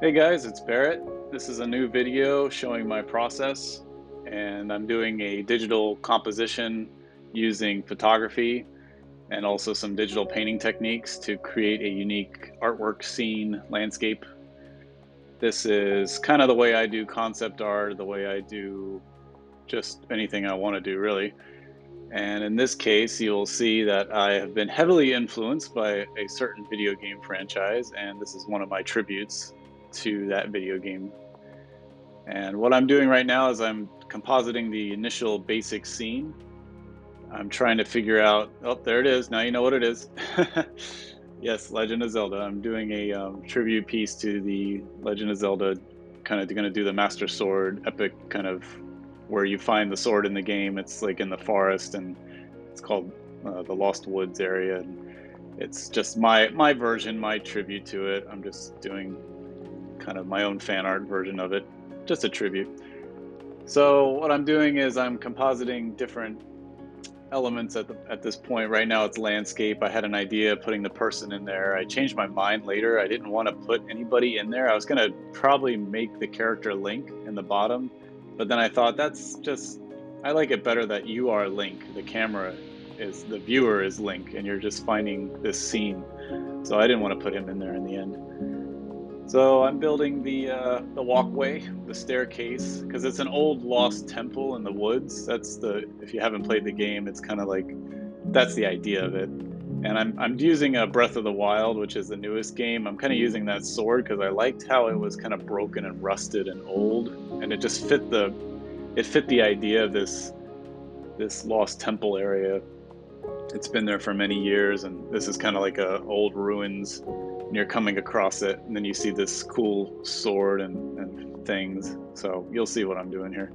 Hey guys, it's Barrett. This is a new video showing my process, and I'm doing a digital composition using photography and also some digital painting techniques to create a unique artwork scene landscape. This is kind of the way I do concept art, the way I do just anything I want to do, really. And in this case, you'll see that I have been heavily influenced by a certain video game franchise, and this is one of my tributes to that video game. And what I'm doing right now is I'm compositing the initial basic scene. I'm trying to figure out, oh, there it is. Now you know what it is. Yes, Legend of Zelda. I'm doing a tribute piece to the Legend of Zelda, kind of going to do the Master Sword epic kind of where you find the sword in the game. It's like in the forest, and it's called the Lost Woods area. And it's just my version, my tribute to it. I'm just doing kind of my own fan art version of it, just a tribute. So what I'm doing is I'm compositing different elements at this point. Right now it's landscape. I had an idea of putting the person in there. I changed my mind later. I didn't want to put anybody in there. I was going to probably make the character Link in the bottom, but then I thought that's just, I like it better that you are Link. The camera is, the viewer is Link, and you're just finding this scene. So I didn't want to put him in there in the end. So I'm building the walkway, the staircase, because it's an old lost temple in the woods. That's the, if you haven't played the game, it's kind of like that's the idea of it. And I'm using a Breath of the Wild, which is the newest game. I'm kind of using that sword because I liked how it was kind of broken and rusted and old, and it just fit the idea of this lost temple area. It's been there for many years, and this is kind of like a old ruins, and you're coming across it, and then you see this cool sword and things. So you'll see what I'm doing here.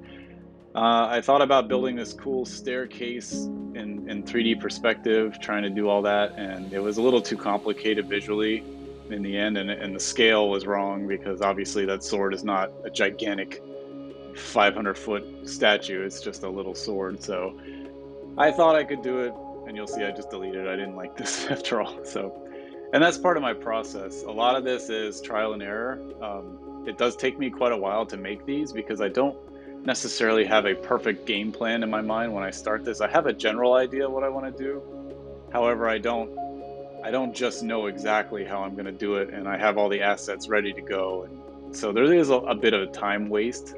I thought about building this cool staircase in 3D perspective, trying to do all that, and it was a little too complicated visually in the end, and the scale was wrong because obviously that sword is not a gigantic 500-foot statue. It's just a little sword. So I thought I could do it, and you'll see I just deleted it. I didn't like this after all. So, and that's part of my process. A lot of this is trial and error. It does take me quite a while to make these because I don't necessarily have a perfect game plan in my mind when I start this. I have a general idea of what I want to do. However, I don't just know exactly how I'm going to do it, and I have all the assets ready to go. And so there is a bit of a time waste.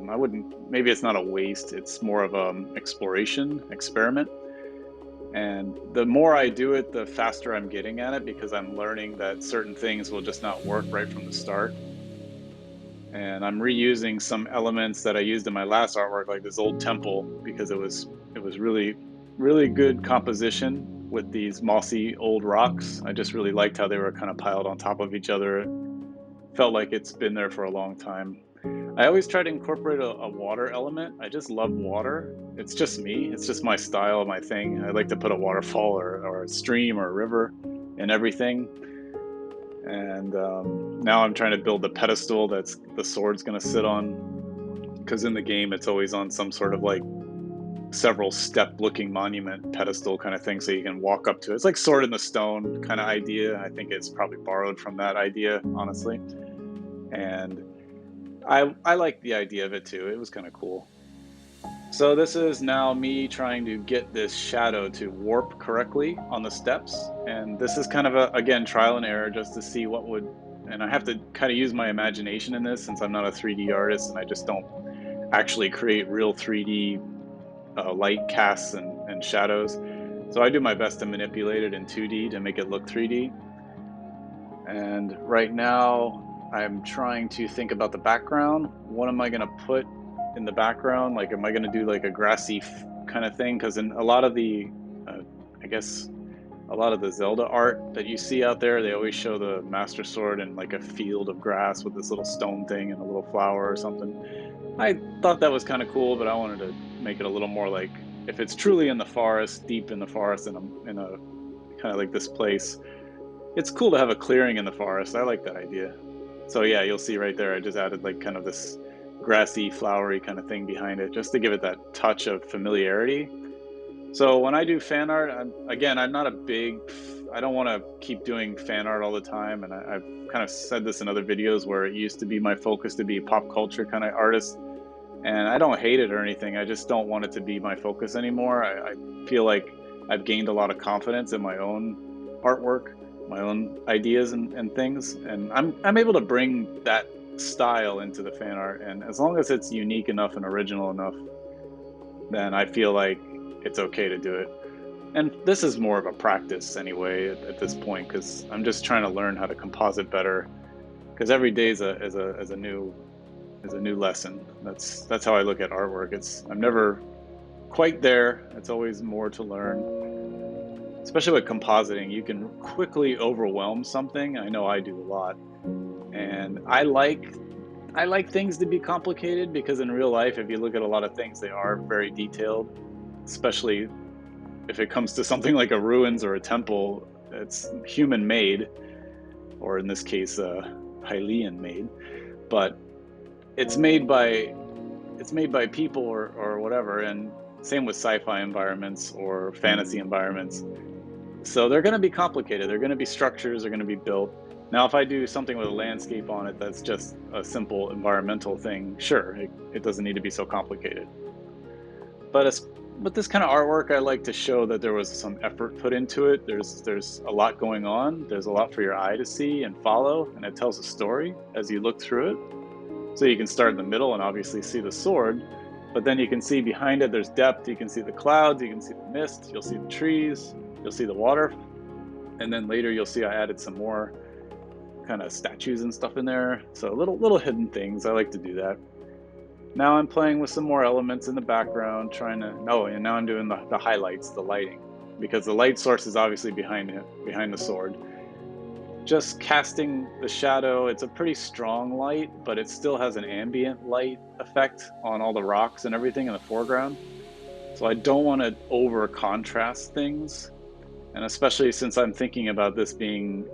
I wouldn't, maybe it's not a waste, it's more of an exploration, experiment. And the more I do it, the faster I'm getting at it because I'm learning that certain things will just not work right from the start. And I'm reusing some elements that I used in my last artwork, like this old temple, because it was really good composition with these mossy old rocks. I just really liked how they were kind of piled on top of each other. Felt like it's been there for a long time. I always try to incorporate a water element. I just love water. It's just me. It's just my style, my thing. I like to put a waterfall or a stream or a river in everything. And now I'm trying to build the pedestal that's the sword's going to sit on. Because in the game, it's always on some sort of like several step looking monument pedestal kind of thing so you can walk up to it. It's like sword in the stone kind of idea. I think it's probably borrowed from that idea, honestly. And I like the idea of it too. It was kind of cool. So this is now me trying to get this shadow to warp correctly on the steps. And this is kind of a, again, trial and error just to see what would, and I have to kind of use my imagination in this since I'm not a 3D artist and I just don't actually create real 3D light casts and shadows. So I do my best to manipulate it in 2D to make it look 3D. And right now I'm trying to think about the background. What am I going to put in the background? Like, am I going to do like a grassy kind of thing? Because in a lot of the, I guess, a lot of the Zelda art that you see out there, they always show the Master Sword in like a field of grass with this little stone thing and a little flower or something. I thought that was kind of cool, but I wanted to make it a little more like if it's truly in the forest, deep in the forest, in a kind of like this place. It's cool to have a clearing in the forest. I like that idea. So yeah, you'll see right there, I just added like kind of this grassy, flowery kind of thing behind it, just to give it that touch of familiarity. So when I do fan art, I'm not a big, I don't want to keep doing fan art all the time. And I've kind of said this in other videos where it used to be my focus to be pop culture kind of artist. And I don't hate it or anything. I just don't want it to be my focus anymore. I feel like I've gained a lot of confidence in my own artwork, my own ideas and things. And I'm able to bring that style into the fan art. And as long as it's unique enough and original enough, then I feel like it's okay to do it. And this is more of a practice anyway at this point, because I'm just trying to learn how to composite better. Because every day is a new lesson. That's how I look at artwork. I'm never quite there. It's always more to learn. Especially with compositing, you can quickly overwhelm something. I know I do a lot, and I like things to be complicated because in real life, if you look at a lot of things, they are very detailed, especially if it comes to something like a ruins or a temple. It's human made, or in this case, Hylian made, but it's made by people or whatever. And same with sci-fi environments or fantasy environments. So they're going to be complicated. They're going to be structures. They're going to be built. Now, if I do something with a landscape on it that's just a simple environmental thing, sure, it doesn't need to be so complicated. But with this kind of artwork, I like to show that there was some effort put into it. There's a lot going on. There's a lot for your eye to see and follow, and it tells a story as you look through it. So you can start in the middle and obviously see the sword, but then you can see behind it there's depth. You can see the clouds, you can see the mist, you'll see the trees, you'll see the water, and then later you'll see I added some more kind of statues and stuff in there. So little hidden things. I like to do that. Now I'm playing with some more elements in the background, and now I'm doing the highlights, the lighting, because the light source is obviously behind the sword. Just casting the shadow, it's a pretty strong light, but it still has an ambient light effect on all the rocks and everything in the foreground. So I don't want to over contrast things. And especially since I'm thinking about this being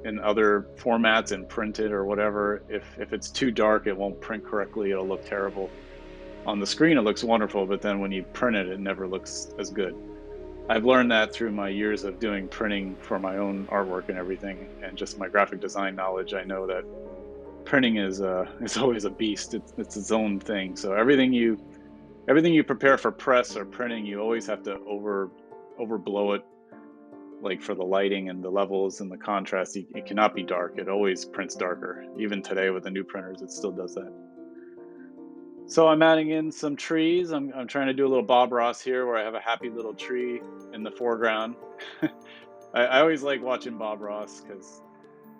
in other formats and printed or whatever, if it's too dark, it won't print correctly. It'll look terrible. On the screen, it looks wonderful, but then when you print it, it never looks as good. I've learned that through my years of doing printing for my own artwork and everything, and just my graphic design knowledge. I know that printing is always a beast. It's its own thing. So everything you prepare for press or printing, you always have to overblow it, like for the lighting and the levels and the contrast. It cannot be dark. It always prints darker. Even today with the new printers, it still does that. So I'm adding in some trees. I'm trying to do a little Bob Ross here where I have a happy little tree in the foreground. I always like watching Bob Ross because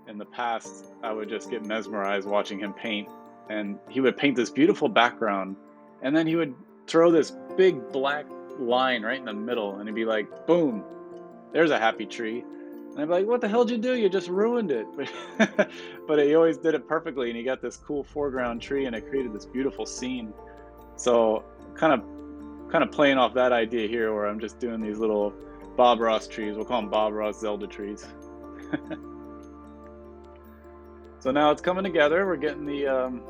in the past I would just get mesmerized watching him paint, and he would paint this beautiful background and then he would throw this big black line right in the middle and he'd be like, boom, there's a happy tree. And I'd be like, what the hell did you do? You just ruined it. But he always did it perfectly, and he got this cool foreground tree, and it created this beautiful scene. So kind of playing off that idea here, where I'm just doing these little Bob Ross trees. We'll call them Bob Ross Zelda trees. So now it's coming together. We're getting the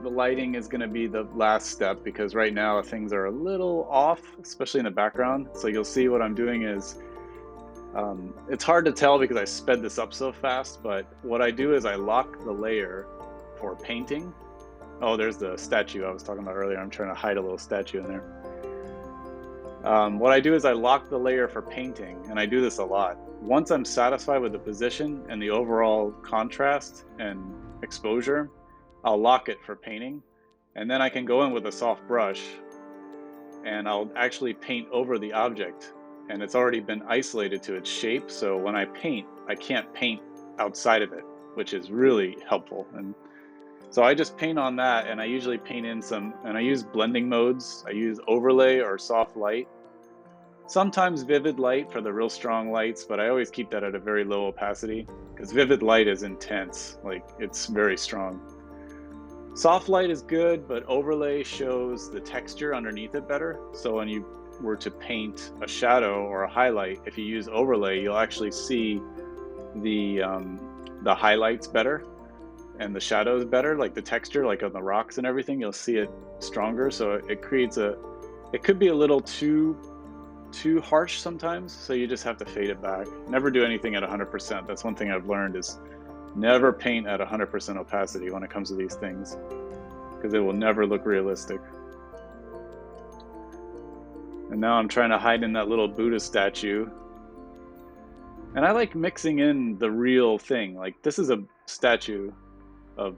lighting is going to be the last step, because right now things are a little off, especially in the background. So you'll see what I'm doing is, it's hard to tell because I sped this up so fast, but what I do is I lock the layer for painting. Oh, there's the statue I was talking about earlier. I'm trying to hide a little statue in there. What I do is I lock the layer for painting, and I do this a lot. Once I'm satisfied with the position and the overall contrast and exposure, I'll lock it for painting, and then I can go in with a soft brush and I'll actually paint over the object, and it's already been isolated to its shape. So when I paint, I can't paint outside of it, which is really helpful. And so I just paint on that, and I usually paint in and I use blending modes. I use overlay or soft light, sometimes vivid light for the real strong lights, but I always keep that at a very low opacity because vivid light is intense, like it's very strong. Soft light is good, but overlay shows the texture underneath it better. So when you were to paint a shadow or a highlight, if you use overlay, you'll actually see the highlights better and the shadows better, like the texture, like on the rocks and everything, you'll see it stronger. So it creates it could be a little too too harsh sometimes, so you just have to fade it back. Never do anything at 100%. That's one thing I've learned, is never paint at 100% opacity when it comes to these things, because it will never look realistic. And now I'm trying to hide in that little Buddha statue. And I like mixing in the real thing. Like, this is a statue of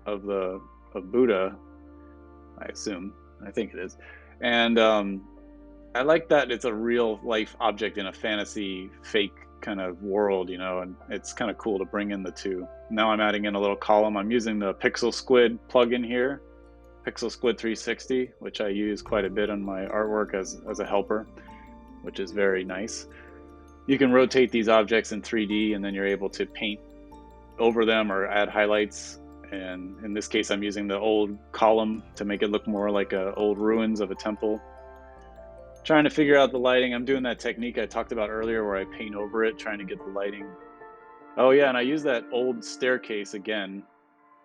Buddha, I assume. I think it is. And I like that it's a real life object in a fantasy fake kind of world, you know, and it's kind of cool to bring in the two. Now I'm adding in a little column. I'm using the Pixel Squid plugin here, Pixel Squid 360, which I use quite a bit on my artwork as a helper, which is very nice. You can rotate these objects in 3D, and then you're able to paint over them or add highlights. And in this case, I'm using the old column to make it look more like old ruins of a temple. Trying to figure out the lighting. I'm doing that technique I talked about earlier where I paint over it, trying to get the lighting. Oh yeah, and I use that old staircase again,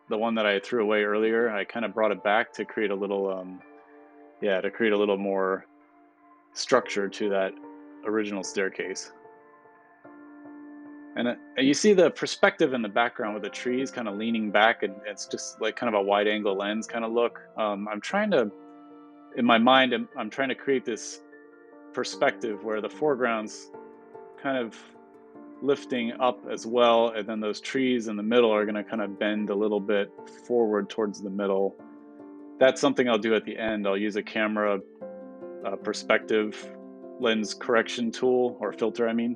the one that I threw away earlier. I kind of brought it back to create a little, to create a little more structure to that original staircase. And you see the perspective in the background with the trees kind of leaning back, and it's just like kind of a wide angle lens kind of look. I'm trying to, in my mind, I'm trying to create this perspective where the foreground's kind of lifting up as well, and then those trees in the middle are going to kind of bend a little bit forward towards the middle. That's something I'll do at the end. I'll use a camera perspective lens correction tool, or filter, I mean,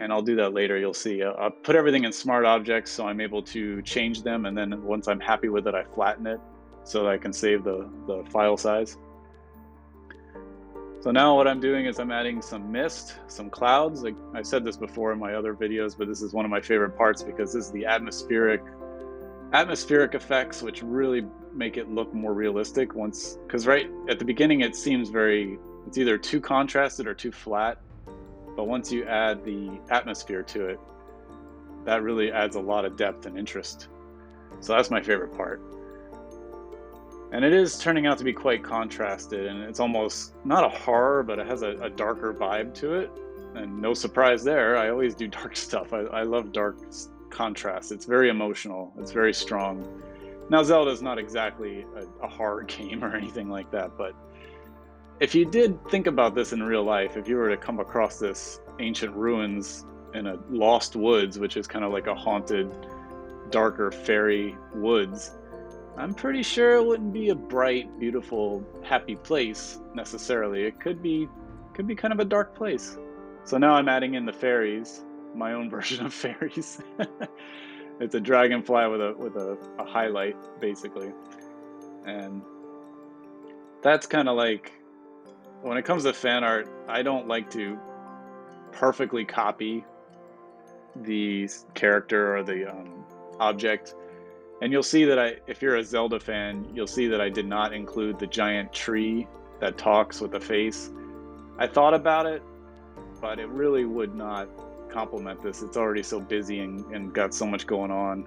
and I'll do that later. You'll see. I'll put everything in smart objects so I'm able to change them, and then once I'm happy with it, I flatten it so that I can save the file size. So now what I'm doing is I'm adding some mist, some clouds. Like I've said this before in my other videos, but this is one of my favorite parts because this is the atmospheric effects, which really make it look more realistic because right at the beginning it seems it's either too contrasted or too flat. But once you add the atmosphere to it, that really adds a lot of depth and interest. So that's my favorite part. And it is turning out to be quite contrasted, and it's almost not a horror, but it has a darker vibe to it. And no surprise there, I always do dark stuff. I love dark contrast. It's very emotional. It's very strong. Now, Zelda's not exactly a horror game or anything like that, but if you did think about this in real life, if you were to come across this ancient ruins in a lost woods, which is kind of like a haunted, darker fairy woods, I'm pretty sure it wouldn't be a bright, beautiful, happy place necessarily. It could be kind of a dark place. So now I'm adding in the fairies, my own version of fairies. It's a dragonfly with a highlight, basically. And that's kind of like, when it comes to fan art, I don't like to perfectly copy the character or the object. And you'll see that if you're a Zelda fan, you'll see that I did not include the giant tree that talks with a face. I thought about it, but it really would not complement this. It's already so busy and got so much going on.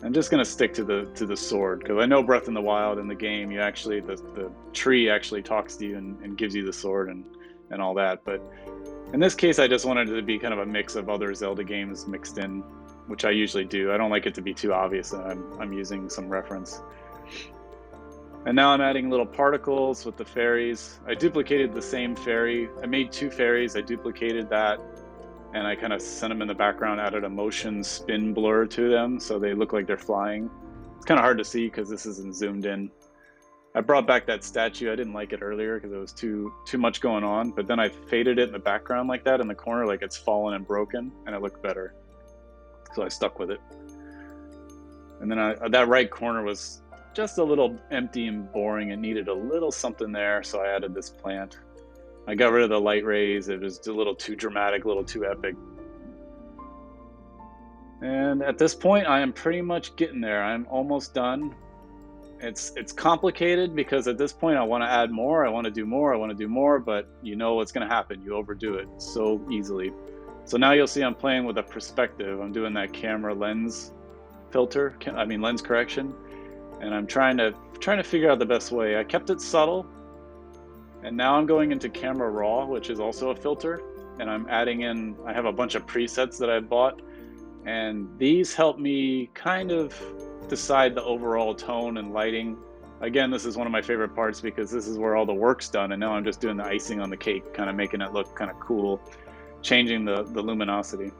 I'm just gonna stick to the sword, because I know Breath in the Wild in the game, you actually the tree actually talks to you and gives you the sword and all that. But in this case, I just wanted it to be kind of a mix of other Zelda games mixed in, which I usually do. I don't like it to be too obvious that I'm using some reference. And now I'm adding little particles with the fairies. I duplicated the same fairy. I made two fairies. I duplicated that, and I kind of sent them in the background, added a motion spin blur to them so they look like they're flying. It's kind of hard to see because this isn't zoomed in. I brought back that statue. I didn't like it earlier because it was too much going on, but then I faded it in the background like that in the corner, like it's fallen and broken, and it looked better. So I stuck with it. And then that right corner was just a little empty and boring. It needed a little something there, so I added this plant. I got rid of the light rays. It was a little too dramatic, a little too epic. And at this point, I am pretty much getting there. I'm almost done. It's complicated because at this point, I want to add more. I want to do more. I want to do more, but you know what's going to happen. You overdo it so easily. So now you'll see I'm playing with a perspective. I'm doing that camera lens filter, lens correction, and I'm trying to figure out the best way. I kept it subtle And now I'm going into Camera Raw, which is also a filter, and I'm adding in, I have a bunch of presets that I bought, and these help me kind of decide the overall tone and lighting. Again, this is one of my favorite parts because this is where all the work's done, and now I'm just doing the icing on the cake, kind of making it look kind of cool, changing the luminosity.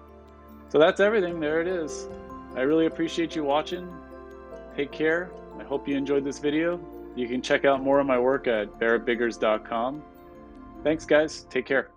So that's everything. There it is. I really appreciate you watching. Take care. I hope you enjoyed this video. You can check out more of my work at barrettbiggers.com. Thanks, guys. Take care.